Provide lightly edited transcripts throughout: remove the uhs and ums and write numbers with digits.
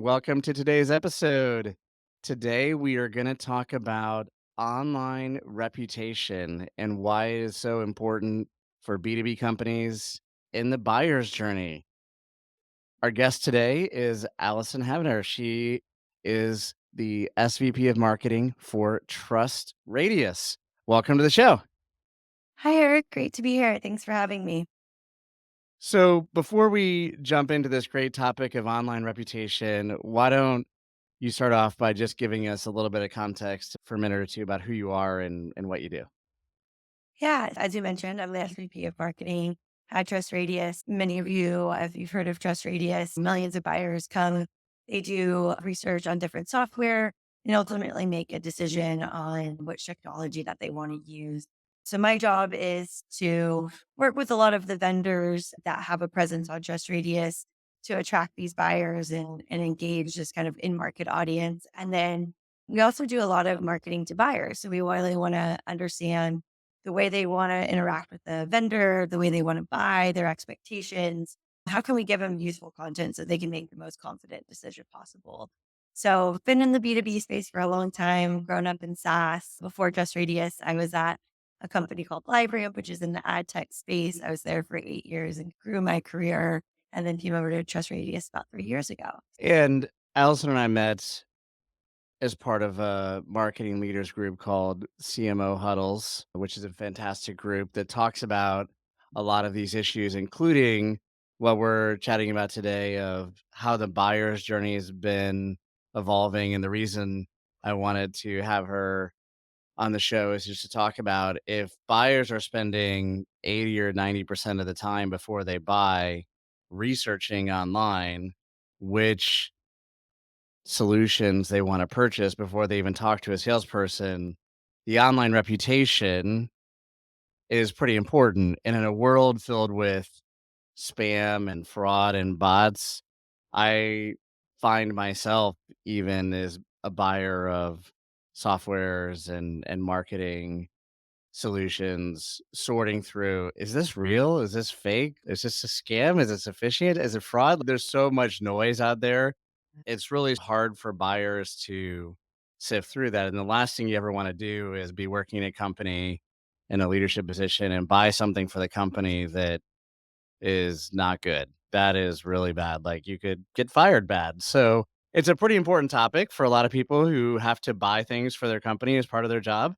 Welcome to today's episode. Today, we are going to talk about online reputation and why it is so important for B2B companies in the buyer's journey. Our guest today is Allyson Havner. She is the SVP of Marketing for TrustRadius. Welcome to the show. Hi, Eric. Great to be here. Thanks for having me. So, before we jump into this great topic of online reputation, why don't you start off by just giving us a little bit of context for a minute or two about who you are and what you do? Yeah, as you mentioned, I'm the SVP of Marketing at TrustRadius. Many of you, if you've heard of TrustRadius, millions of buyers come. They do research on different software and ultimately make a decision on which technology that they want to use. So my job is to work with a lot of the vendors that have a presence on TrustRadius to attract these buyers and engage this kind of in-market audience. And then we also do a lot of marketing to buyers. So we really want to understand the way they want to interact with the vendor, the way they want to buy, their expectations. How can we give them useful content so they can make the most confident decision possible? So, I've been in the B2B space for a long time, grown up in SaaS. Before Just Radius, I was at a company called LiveRamp, which is in the ad tech space. I was there for 8 years and grew my career and then came over to Trust Radius about 3 years ago. And Allison and I met as part of a marketing leaders group called CMO Huddles, which is a fantastic group that talks about a lot of these issues, including what we're chatting about today of how the buyer's journey has been evolving. And the reason I wanted to have her on the show is just to talk about if buyers are spending 80 or 90% of the time before they buy researching online, which solutions they want to purchase before they even talk to a salesperson, the online reputation is pretty important. And in a world filled with spam and fraud and bots, I find myself even as a buyer of softwares and marketing solutions sorting through, is this real? Is this fake? Is this a scam? Is this efficient? Is it fraud? There's so much noise out there. It's really hard for buyers to sift through that. And the last thing you ever want to do is be working in a company in a leadership position and buy something for the company that is not good. That is really bad. Like you could get fired bad. So it's a pretty important topic for a lot of people who have to buy things for their company as part of their job.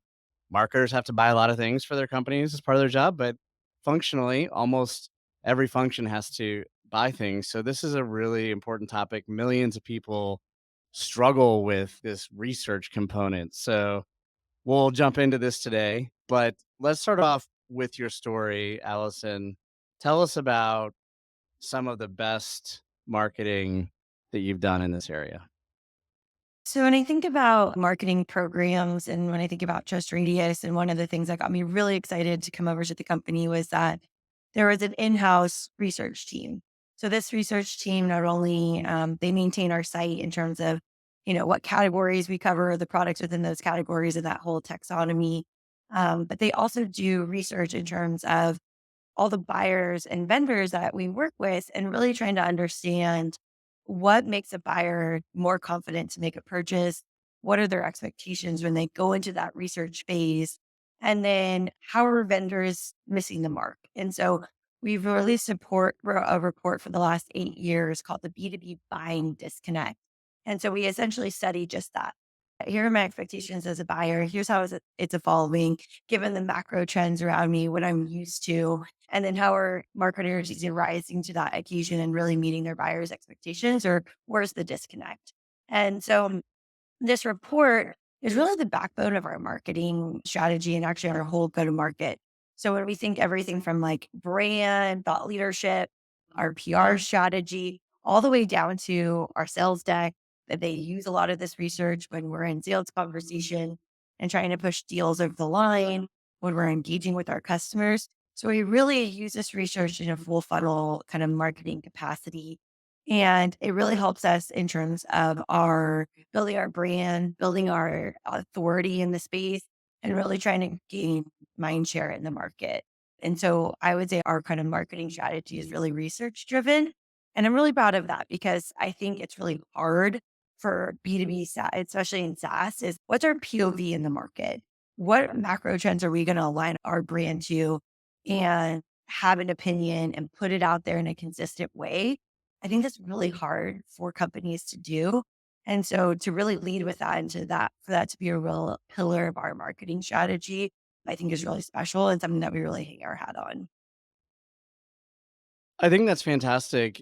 Marketers have to buy a lot of things for their companies as part of their job, but functionally, almost every function has to buy things. So this is a really important topic. Millions of people struggle with this research component. So we'll jump into this today, but let's start off with your story, Allison. Tell us about some of the best marketing that you've done in this area. So when I think about marketing programs and when I think about Trust Radius, and one of the things that got me really excited to come over to the company was that there was an in-house research team. So this research team not only they maintain our site in terms of what categories we cover, the products within those categories, and that whole taxonomy, but they also do research in terms of all the buyers and vendors that we work with and really trying to understand what makes a buyer more confident to make a purchase. What are their expectations when they go into that research phase? And then how are vendors missing the mark? And so we've released a report for the last 8 years called the B2B Buying Disconnect. And so we essentially study just that. Here are my expectations as a buyer. Here's how it's evolving, given the macro trends around me, what I'm used to, and then how are marketers either rising to that occasion and really meeting their buyers' expectations, or where's the disconnect? And so this report is really the backbone of our marketing strategy and actually our whole go to market. So when we think everything from like brand, thought leadership, our PR strategy, all the way down to our sales deck, that they use a lot of this research when we're in sales conversation and trying to push deals over the line, when we're engaging with our customers. So we really use this research in a full funnel kind of marketing capacity. And it really helps us in terms of our building our brand, building our authority in the space, and really trying to gain mind share in the market. And so I would say our kind of marketing strategy is really research driven. And I'm really proud of that because I think it's really hard for B2B, especially in SaaS, is what's our POV in the market? What macro trends are we going to align our brand to and have an opinion and put it out there in a consistent way? I think that's really hard for companies to do. And so to really lead with that and for that to be a real pillar of our marketing strategy, I think is really special and something that we really hang our hat on. I think that's fantastic.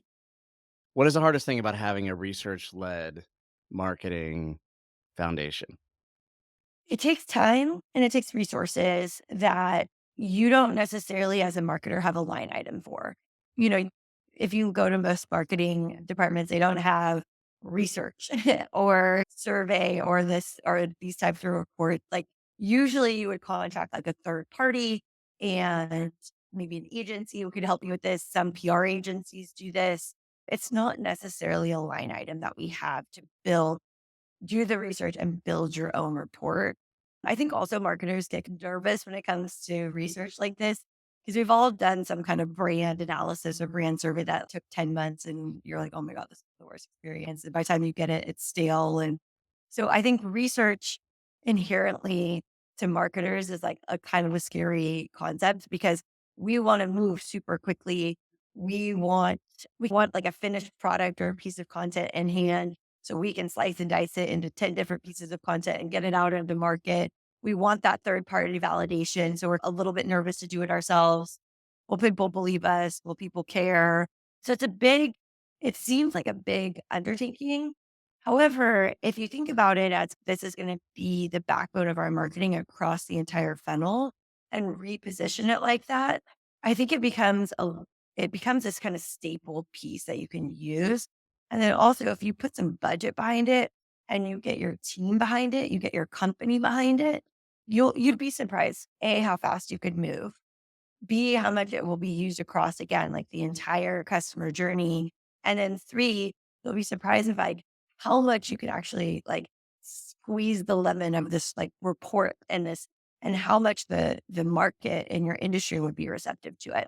What is the hardest thing about having a research-led marketing foundation? It takes time and it takes resources that you don't necessarily as a marketer have a line item for. You know, if you go to most marketing departments, they don't have research or survey or this or these types of reports. Like usually you would contract like a third party and maybe an agency who could help you with this. Some PR agencies do this. It's not necessarily a line item that we have to build do the research and build your own report. I think also marketers get nervous when it comes to research like this because we've all done some kind of brand analysis or brand survey that took 10 months and you're like, oh my God, this is the worst experience. And by the time you get it, it's stale. And so I think research inherently to marketers is like a kind of a scary concept because we want to move super quickly. We want we want like a finished product or a piece of content in hand so we can slice and dice it into 10 different pieces of content and get it out into market. We want that third party validation. So we're a little bit nervous to do it ourselves. Will people believe us? Will people care? So it seems like a big undertaking. However, if you think about it as this is going to be the backbone of our marketing across the entire funnel and reposition it like that, I think it becomes this kind of staple piece that you can use and then also, if you put some budget behind it and you get your team behind it, you get your company behind it, you'd be surprised, A, how fast you could move, B, how much it will be used across again, like the entire customer journey. And then three, you'll be surprised of like how much you could actually like squeeze the lemon of this like report and this and how much the market and your industry would be receptive to it.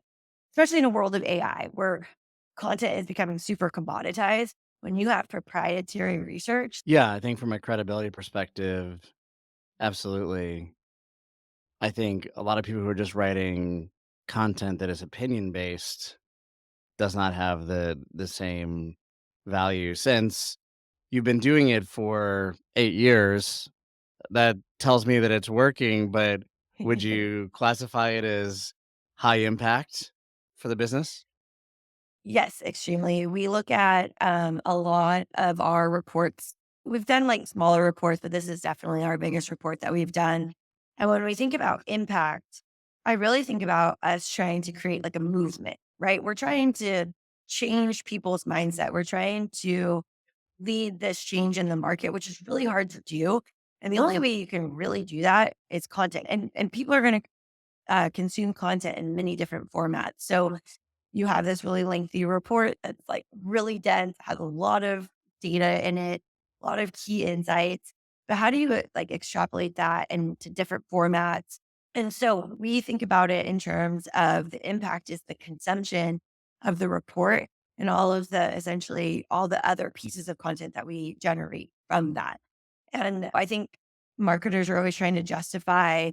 Especially in a world of AI where content is becoming super commoditized. When you have proprietary research, Yeah, I think from a credibility perspective, absolutely. I think a lot of people who are just writing content that is opinion based does not have the same value since you've been doing it for 8 years. That tells me that it's working, but would you classify it as high impact for the business? yes, extremely. We look at a lot of our reports. We've done like smaller reports, but this is definitely our biggest report that we've done. And when we think about impact, I really think about us trying to create like a movement, right? We're trying to change people's mindset. We're trying to lead this change in the market, which is really hard to do. And the only way you can really do that is content. And people are going to consume content in many different formats. So you have this really lengthy report that's like really dense, has a lot of data in it, a lot of key insights. But how do you like extrapolate that into different formats? And so we think about it in terms of the impact is the consumption of the report and all of the essentially all the other pieces of content that we generate from that. And I think marketers are always trying to justify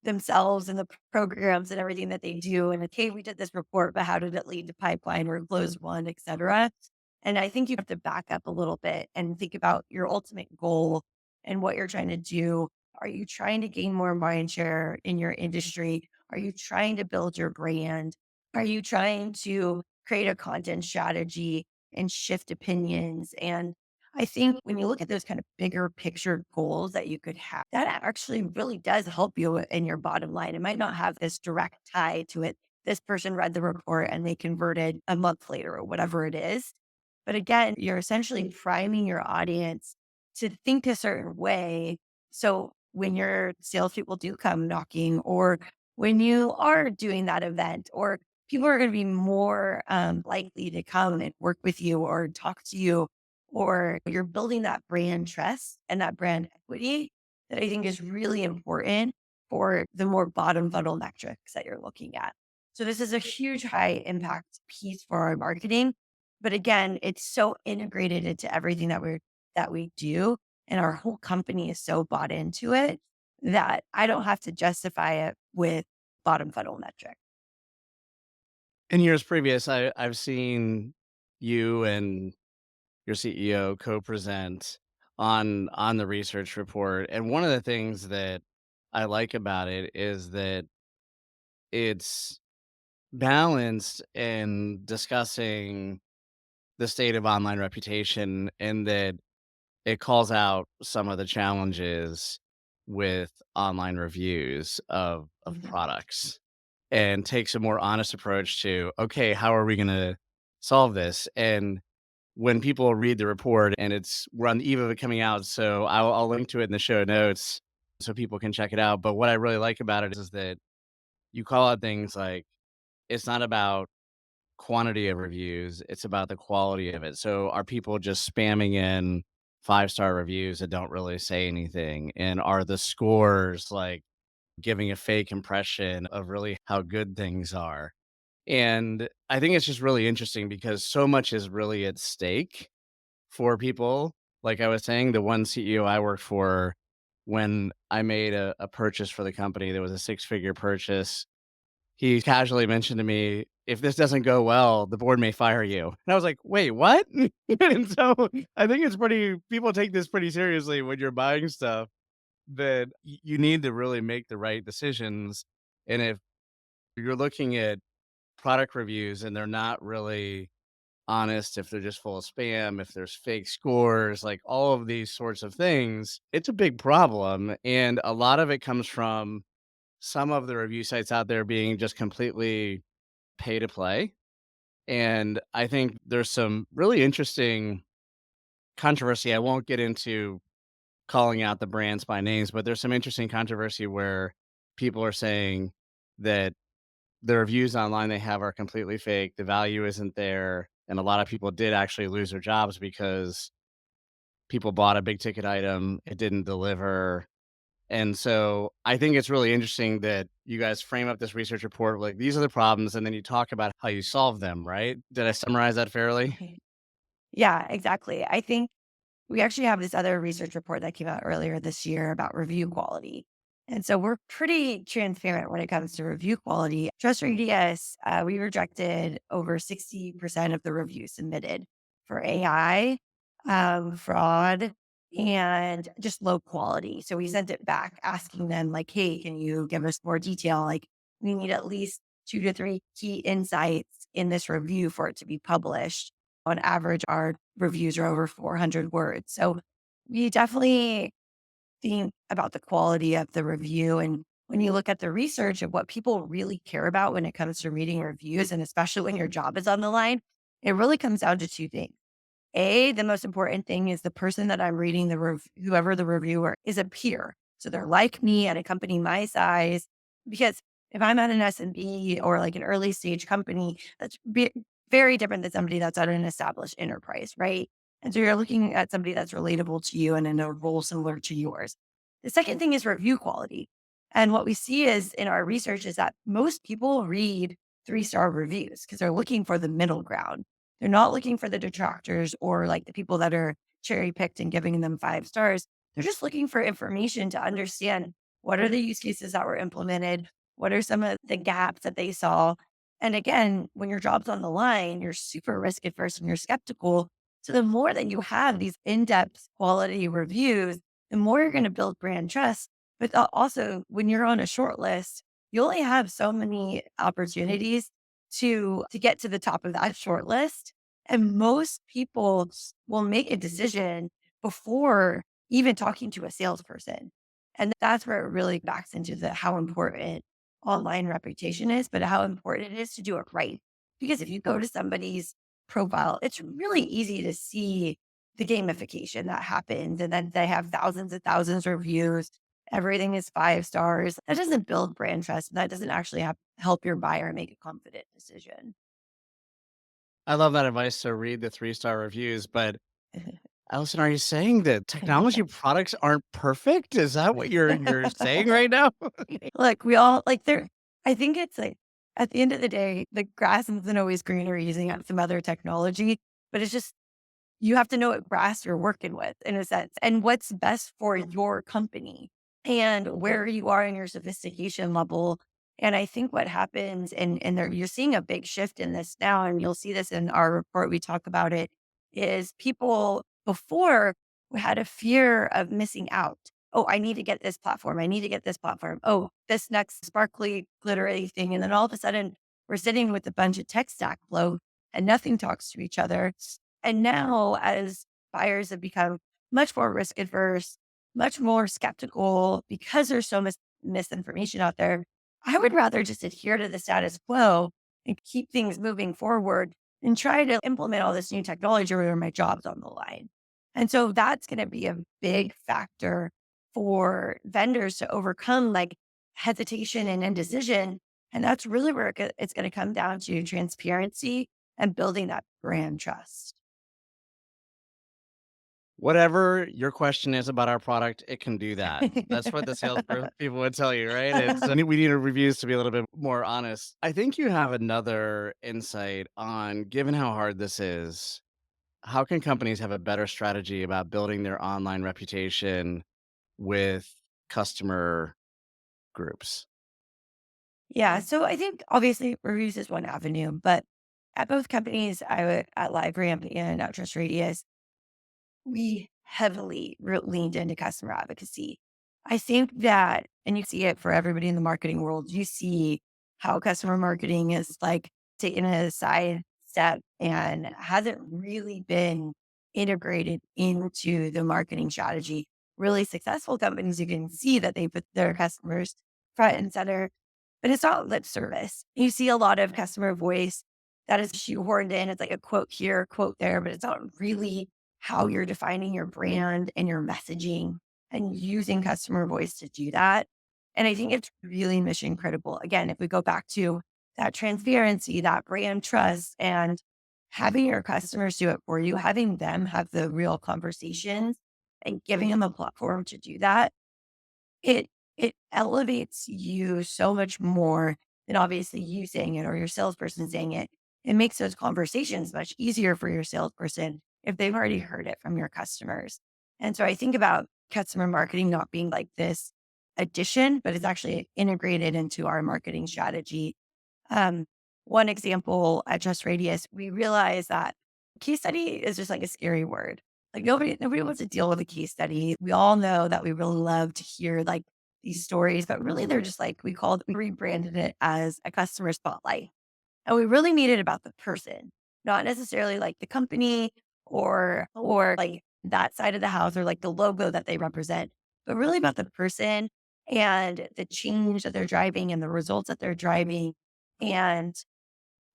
themselves and the programs and everything that they do. And okay, we did this report, but how did it lead to pipeline or close one, et cetera? And I think you have to back up a little bit and think about your ultimate goal and what you're trying to do. Are you trying to gain more mind share in your industry? Are you trying to build your brand? Are you trying to create a content strategy and shift opinions? And I think when you look at those kind of bigger picture goals that you could have, that actually really does help you in your bottom line. It might not have this direct tie to it. This person read the report and they converted a month later or whatever it is. But again, you're essentially priming your audience to think a certain way. So when your salespeople do come knocking, or when you are doing that event, or people are going to be more likely to come and work with you or talk to you or you're building that brand trust and that brand equity that I think is really important for the more bottom funnel metrics that you're looking at. So this is a huge high impact piece for our marketing. But again, it's so integrated into everything that we do, and our whole company is so bought into it that I don't have to justify it with bottom funnel metric. In years previous, I've seen you and your CEO co-present on the research report, and one of the things that I like about it is that it's balanced in discussing the state of online reputation, and that it calls out some of the challenges with online reviews of Mhm. products, and takes a more honest approach to, okay, how are we going to solve this? And when people read the report, and we're on the eve of it coming out, so I'll link to it in the show notes so people can check it out. But what I really like about it is that you call out things like, it's not about quantity of reviews, it's about the quality of it. So are people just spamming in five-star reviews that don't really say anything? And are the scores like giving a fake impression of really how good things are? And I think it's just really interesting because so much is really at stake for people. Like I was saying, the one CEO I worked for, when I made a purchase for the company, there was a six-figure purchase. He casually mentioned to me, "If this doesn't go well, the board may fire you." And I was like, "Wait, what?" And so I think it's pretty people take this pretty seriously when you're buying stuff, that you need to really make the right decisions. And if you're looking at product reviews and they're not really honest, if they're just full of spam, if there's fake scores, like all of these sorts of things, it's a big problem. And a lot of it comes from some of the review sites out there being just completely pay to play. And I think there's some really interesting controversy. I won't get into calling out the brands by names, but there's some interesting controversy where people are saying that the reviews online they have are completely fake. The value isn't there. And a lot of people did actually lose their jobs because people bought a big ticket item, it didn't deliver. And so I think it's really interesting that you guys frame up this research report like these are the problems, and then you talk about how you solve them, right? Did I summarize that fairly? Yeah, exactly. I think we actually have this other research report that came out earlier this year about review quality. And so we're pretty transparent when it comes to review quality. TrustRadius, we rejected over 60% of the reviews submitted for AI, fraud, and just low quality. So we sent it back asking them, like, hey, can you give us more detail? Like, we need at least 2 to 3 key insights in this review for it to be published. On average, our reviews are over 400 words. So we definitely think about the quality of the review. And when you look at the research of what people really care about when it comes to reading reviews, and especially when your job is on the line, it really comes down to two things. The most important thing is the person that I'm reading whoever the reviewer is a peer. So they're like me at a company my size. Because if I'm at an SMB or like an early stage company, very different than somebody that's at an established enterprise, right? And so you're looking at somebody that's relatable to you and in a role similar to yours. The second thing is review quality. And what we see is in our research is that most people read 3-star reviews because they're looking for the middle ground. They're not looking for the detractors or like the people that are cherry picked and giving them 5 stars. They're just looking for information to understand what are the use cases that were implemented, what are some of the gaps that they saw. And again, when your job's on the line, you're super risk adverse and you're skeptical. So the more that you have these in-depth quality reviews, the more you're going to build brand trust. But also, when you're on a short list, you only have so many opportunities to get to the top of that short list. And most people will make a decision before even talking to a salesperson. And that's where it really backs into the how important online reputation is, but how important it is to do it right. Because if you go to somebody's profile, it's really easy to see the gamification that happens. And then they have thousands and thousands of reviews. Everything is 5 stars. That doesn't build brand trust. That doesn't actually help your buyer make a confident decision. I love that advice to read the three-star reviews, but Allison, are you saying that technology products aren't perfect? Is that what you're saying right now? Look, we all like there. I think it's like at the end of the day, the grass isn't always greener using some other technology. but it's just you have to know what grass you're working with in a sense and what's best for your company and where you are in your sophistication level. And I think what happens, and there, you're seeing a big shift in this now, and you'll see this in our report, we talk about it, is people before had a fear of missing out. Oh, I need to get this platform. I need to get this platform. Oh, this next sparkly, glittery thing. And then all of a sudden, we're sitting with a bunch of tech stack flow and nothing talks to each other. And now, as buyers have become much more risk adverse, much more skeptical because there's so much misinformation out there, I would rather just adhere to the status quo and keep things moving forward and try to implement all this new technology where my job's on the line. And so that's going to be a big factor for vendors to overcome like hesitation and indecision. And that's really where it's going to come down to transparency and building that brand trust. Whatever your question is about our product, it can do that. That's what the people would tell you, right? We need our reviews to be a little bit more honest. I think you have another insight on, given how hard this is, how can companies have a better strategy about building their online reputation with customer groups? Yeah. So I think obviously reviews is one avenue, but at both companies, at LiveRamp and at TrustRadius, we heavily leaned into customer advocacy. I think that, and you see it for everybody in the marketing world, you see how customer marketing is like taken a side step and hasn't really been integrated into the marketing strategy. Really successful companies, you can see that they put their customers front and center, but it's not lip service. You see a lot of customer voice that is shoehorned in. It's like a quote here, quote there, but it's not really how you're defining your brand and your messaging and using customer voice to do that. And I think it's really mission critical. Again, if we go back to that transparency, that brand trust, and having your customers do it for you, having them have the real conversations and giving them a platform to do that, it it elevates you so much more than obviously you saying it or your salesperson saying it. It makes those conversations much easier for your salesperson if they've already heard it from your customers. And so I think about customer marketing not being like this addition, but it's actually integrated into our marketing strategy. um, One example at Just Radius, we realized that case study is just like a scary word. Like nobody wants to deal with a case study. We all know that we really love to hear like these stories, but really they're just like we rebranded it as a customer spotlight. And we really made it about the person, not necessarily like the company or like that side of the house or like the logo that they represent, but really about the person and the change that they're driving and the results that they're driving. And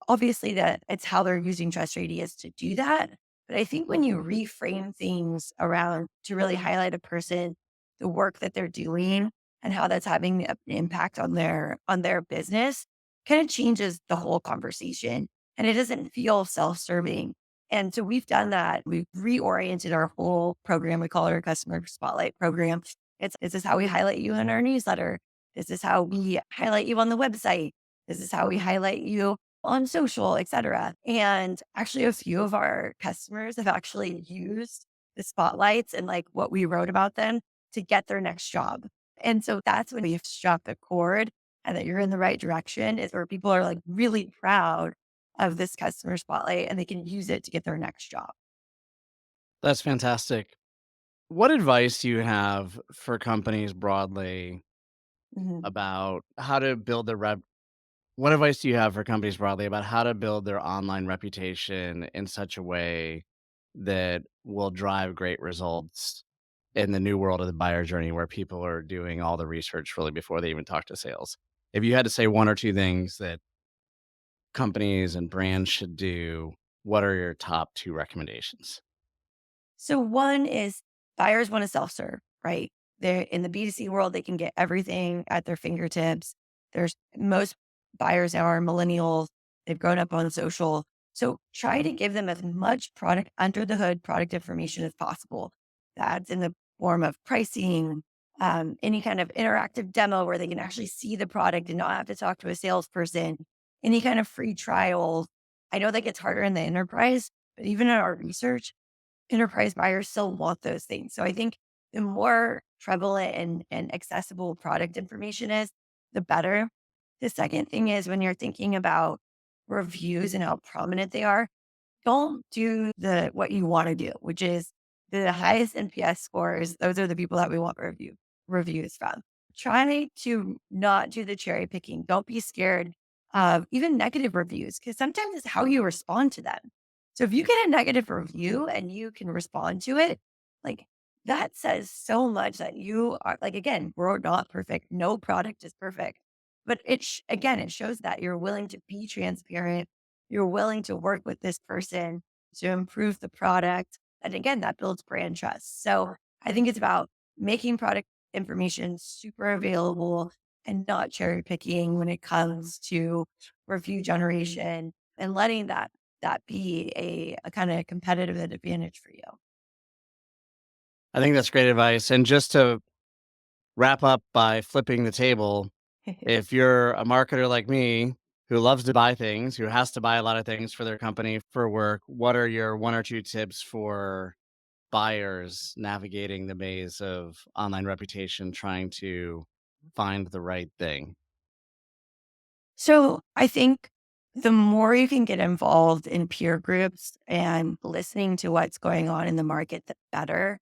obviously that it's how they're using Trust Radius to do that. But I think when you reframe things around to really highlight a person, the work that they're doing and how that's having an impact on their business kind of changes the whole conversation and it doesn't feel self-serving. And so we've done that. We've reoriented our whole program. We call it our customer spotlight program. It's this is how we highlight you in our newsletter. This is how we highlight you on the website. This is how we highlight you on social, et cetera. And actually, a few of our customers have actually used the spotlights and like what we wrote about them to get their next job. And so that's when we've struck the chord and that you're in the right direction is where people are like really proud of this customer spotlight and they can use it to get their next job. That's fantastic. What advice do you have for companies broadly Mhm. about how to build their what advice do you have for companies broadly about how to build their online reputation in such a way that will drive great results in the new world of the buyer journey where people are doing all the research really before they even talk to sales? If you had to say one or two things that companies and brands should do, what are your top two recommendations? So one is buyers want to self-serve, right? They're in the B2C world, they can get everything at their fingertips. There's most buyers now are millennials. They've grown up on social. So try to give them as much product under the hood product information as possible. That's in the form of pricing, any kind of interactive demo where they can actually see the product and not have to talk to a salesperson, any kind of free trials. I know that gets harder in the enterprise, But even in our research, enterprise buyers still want those things. So I think the more prevalent and accessible product information is, the better. The second thing is when you're thinking about reviews and how prominent they are, don't do the what you want to do, which is the highest NPS scores. Those are the people that we want reviews from. Try to not do the cherry picking. Don't be scared of even negative reviews because sometimes it's how you respond to them. So if you get a negative review and you can respond to it, like that says so much that you are like again, we're not perfect. No product is perfect. But again, it shows that you're willing to be transparent, you're willing to work with this person to improve the product. And again, that builds brand trust. So I think it's about making product information super available and not cherry picking when it comes to review generation and letting that be a kind of competitive advantage for I think that's great advice. And just to wrap up by flipping the table, you. if you're a marketer like me who loves to buy things, who has to buy a lot of things for their company for work, what are your one or two tips for buyers navigating the maze of online reputation, trying to find the right thing? So I think the more you can get involved in peer groups and listening to what's going on in the market, the better.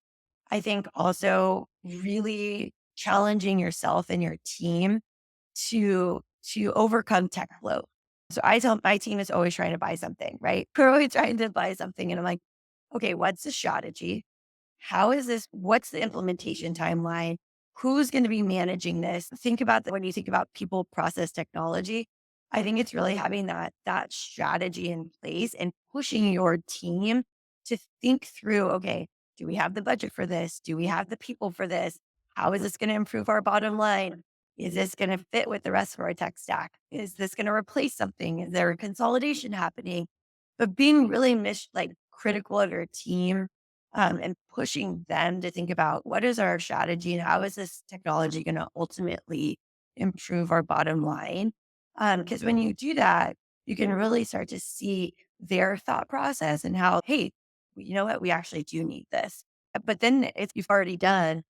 I think also really challenging yourself and your team to overcome tech flow. So I tell my team is always trying to buy something, right? We're always trying to buy something. And I'm like, okay, what's the strategy? How is this? What's the implementation timeline? Who's going to be managing this? Think about when you think about people, process, technology. I think it's really having that strategy in place and pushing your team to think through. Okay, do we have the budget for this? Do we have the people for this? How is this going to improve our bottom line? Is this going to fit with the rest of our tech stack? Is this going to replace something? Is there a consolidation happening? But being really like critical of your team and pushing them to think about what is our strategy and how is this technology going to ultimately improve our bottom line. Because when you do that, you can really start to see their thought process and how, hey, you know what, we actually do need this. But then if you've already done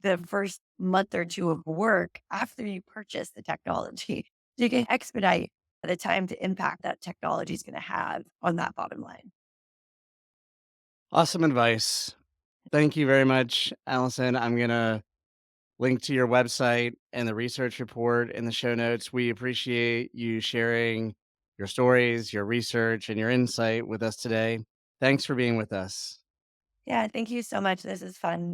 the first month or two of work after you purchase the technology, you can expedite the time to impact that technology is going to have on that bottom line. Awesome advice. Thank you very much, Allison. I'm going to link to your website and the research report in the show notes. We appreciate you sharing your stories, your research, and your insight with us today. Thanks for being with us. Yeah, thank you so much. This is fun.